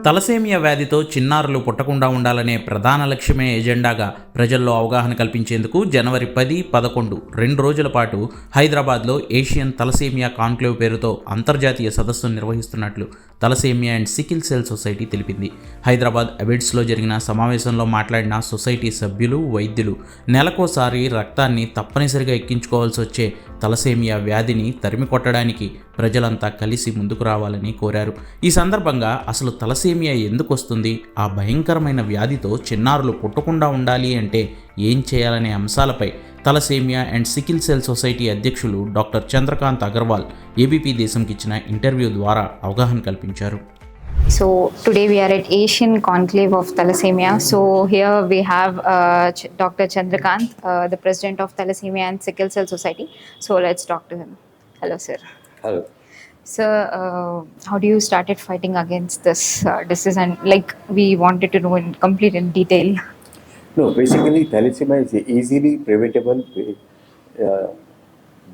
Thalassemia వ్యాధితో చిన్నారులు పుట్టకుండా ఉండాలనే ప్రధాన లక్ష్యమే ఎజెండాగా ప్రజల్లో అవగాహన కల్పించేందుకు జనవరి 10, 11 2 రోజుల పాటు హైదరాబాద్లో ఏషియన్ థలసేమియా కాన్క్లేవ్ పేరుతో అంతర్జాతీయ సదస్సును నిర్వహిస్తున్నట్లు thalassaemia and sickle cell society తెలిపింది. హైదరాబాద్ అబిడ్స్లో జరిగిన సమావేశంలో మాట్లాడిన సొసైటీ సభ్యులు, వైద్యులు నెలకోసారి రక్తాన్ని తప్పనిసరిగా ఎక్కించుకోవాల్సి వచ్చే థలసేమియా వ్యాధిని తరిమి కొట్టడానికి ప్రజలంతా కలిసి ముందుకు రావాలని కోరారు. ఈ సందర్భంగా అసలు థలసేమియా ఎందుకు వస్తుంది, ఆ భయంకరమైన వ్యాధితో చిన్నారులు పుట్టకుండా ఉండాలి అంటే ఏం చేయాలనే అంశాలపై thalassaemia and sickle cell society అధ్యక్షులు డాక్టర్ చంద్రకాంత్ అగర్వాల్ ABP దేశంకి ఇచ్చిన ఇంటర్వ్యూ ద్వారా అవగాహన కల్పించారు. So today we are at Asian Conclave of Thalassemia. So here we have Dr. Chandrakant, the president of Thalassemia and Sickle Cell Society. So let's talk to him. Hello, sir. Hello. Sir, how do you started fighting against this disease, and like we wanted to know in complete in detail? No, basically thalassemia is an easily preventable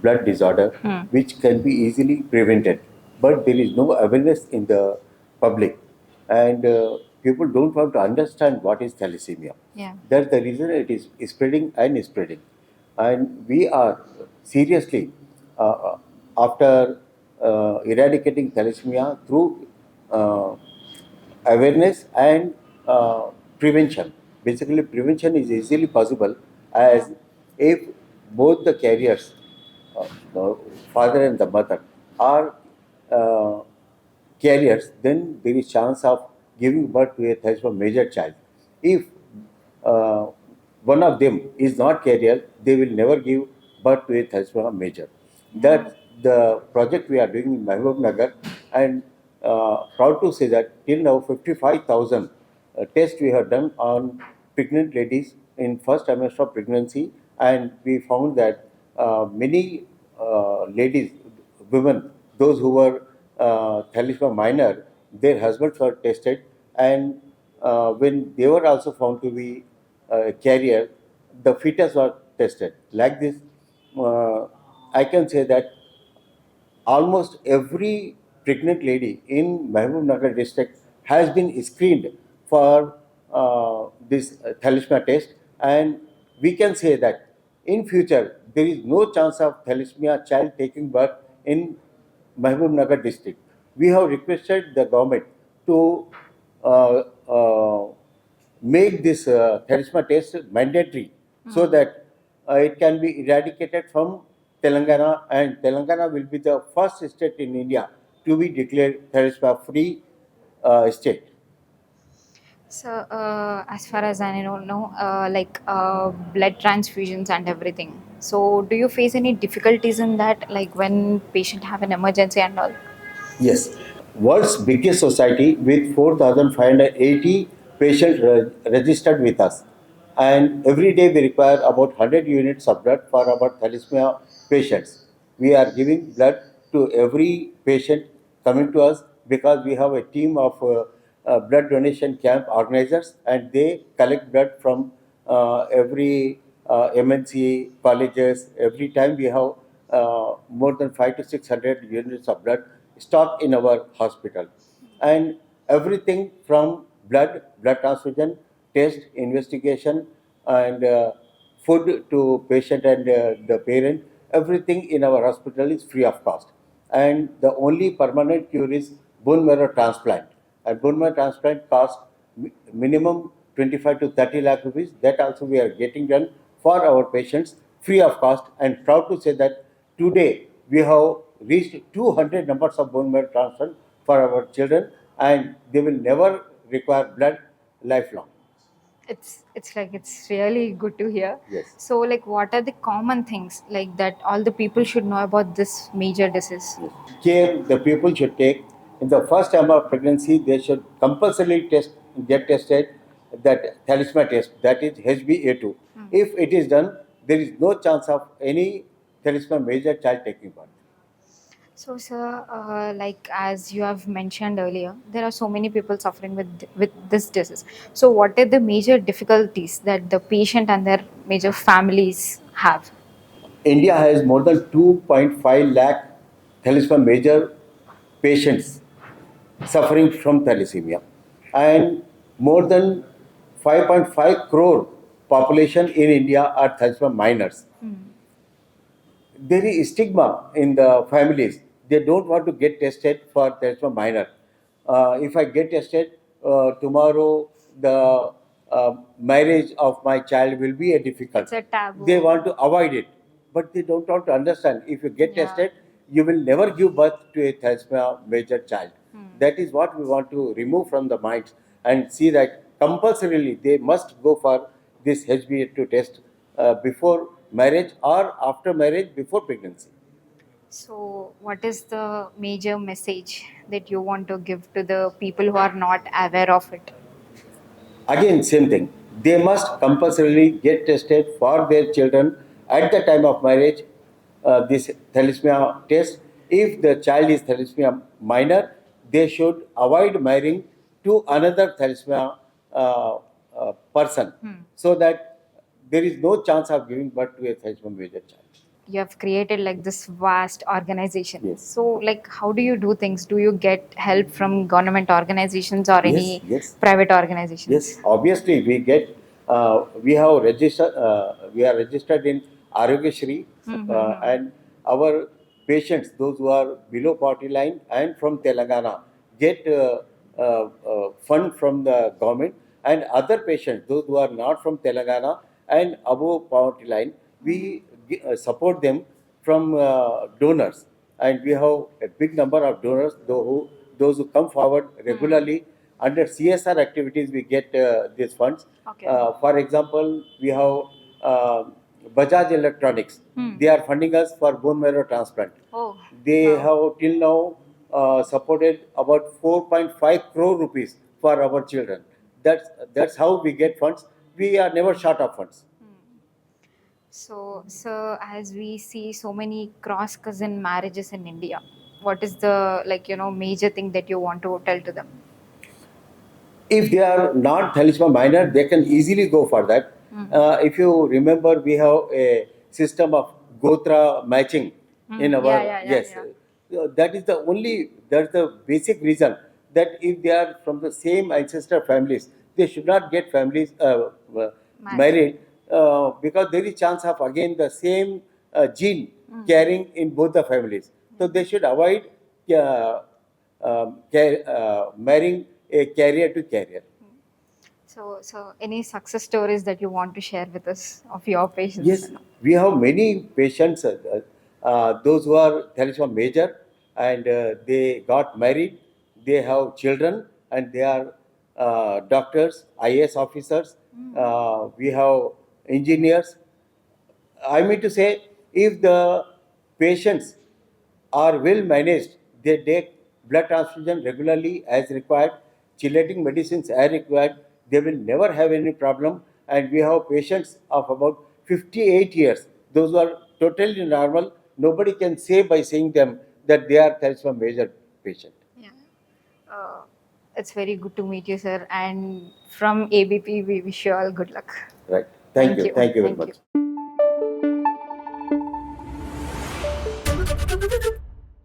blood disorder which can be easily prevented. But there is no awareness in the public, and people don't want to understand what is thalassemia. Yeah. That's the reason it is spreading and spreading. And we are seriously after eradicating thalassemia through awareness and prevention. Basically, prevention is easily possible as if both the carriers, the father and the mother, are carriers, then there is chance of giving birth to a thalassemia major child. If one of them is not carrier, they will never give birth to a thalassemia major. That's the project we are doing in Mahbub Nagar, and proud to say that till now 55,000 tests we have done on pregnant ladies in first trimester of pregnancy, and we found that many ladies, women, those who were thalassemia minor, their husbands were tested, and when they were also found to be carrier, the fetus was tested. Like this, I can say that almost every pregnant lady in Mahbub Nagar district has been screened for this thalassemia test, and we can say that in future there is no chance of thalassemia child taking birth in Mahbub Nagar district. We have requested the government to make this thalassemia test mandatory so that it can be eradicated from Telangana, and Telangana will be the first state in India to be declared thalassemia free state. So as far as I know, blood transfusions and everything. So do you face any difficulties in that, like when patient have an emergency and all? Yes, world's biggest society with 4,580 patients registered with us, and every day we require about 100 units of blood for our thalassemia patients. We are giving blood to every patient coming to us because we have a team of blood donation camp organizers, and they collect blood from every MNC colleges. Every time we have more than 500 to 600 units of blood stocked in our hospital, and everything from blood transfusion, test, investigation, and food to patient and the parent, everything in our hospital is free of cost. And the only permanent cure is bone marrow transplant, and bone marrow transplant costs minimum 25 to 30 lakh rupees. That also we are getting done for our patients free of cost, and proud to say that today we have reached 200 numbers of bone marrow transplant for our children, and they will never require blood lifelong. It's really good to hear. Yes. So like what are the common things like that all the people should know about this major disease? Care the people should take in the first time of pregnancy. They should compulsorily get tested, that thalassemia test, that is HbA2. If it is done, there is no chance of any thalassemia major child taking part. So sir, like as you have mentioned earlier, there are so many people suffering with this disease. So what are the major difficulties that the patient and their major families have? India has more than 2.5 lakh thalassemia major patients suffering from thalassemia. and more than 5.5 crore population in India are thalassemia minors. There is stigma in the families. They don't want to get tested for thalassemia minor. If I get tested tomorrow, the marriage of my child will be a difficult. It's a taboo. They want to avoid it, but they don't want to understand. If you get Yeah. tested, you will never give birth to a thalassemia major child. That is what we want to remove from the minds and see that compulsorily they must go for this HbA2 test before marriage or after marriage before pregnancy. So, what is the major message that you want to give to the people who are not aware of it? Again, same thing. They must compulsorily get tested for their children at the time of marriage. This thalassemia test. If the child is thalassemia minor, they should avoid marrying to another thalassemia person, so that there is no chance of giving birth to a thalassemia major child. You have created like this vast organization. Yes. So, like, how do you do things? Do you get help from government organizations or any Yes. private organizations? Yes, obviously we get, we have registered, we are registered in Arogyashri, and our patients, those who are below poverty line and from Telangana, get fund from the government, and other patients, those who are not from Telangana and above poverty line, we support them from donors, and we have a big number of donors, those who come forward regularly. Under CSR activities, we get these funds. Okay. For example, we have Bajaj Electronics. They are funding us for bone marrow transplant. Oh, They wow. have till now supported about 4.5 crore rupees for our children. That's how we get funds. We are never short of funds. So, as we see so many cross cousin marriages in India, what is the major thing that you want to tell to them? If they are not thalassemia minor, they can easily go for that. If you remember, we have a system of Gotra matching in our yes. That is the only, that's the basic reason that if they are from the same ancestor families, they should not get families married, because there is chance of again the same gene carrying in both the families. So they should avoid marrying a carrier to carrier. So, any success stories that you want to share with us of your patients? Yes, we have many patients, those who are thalassemia major, and they got married, they have children, and they are doctors, IAS officers. We have engineers. I mean to say, if the patients are well managed, they take blood transfusion regularly as required, chelating medicines as required, they will never have any problem. And we have patients of about 58 years, those who are totally normal. Nobody can say by seeing them that they are thalassemia major patient. Yeah. It's very good to meet you, sir. And from ABP, we wish you all good luck. Right. Thank Thank you. you. Thank you very Thank much. you.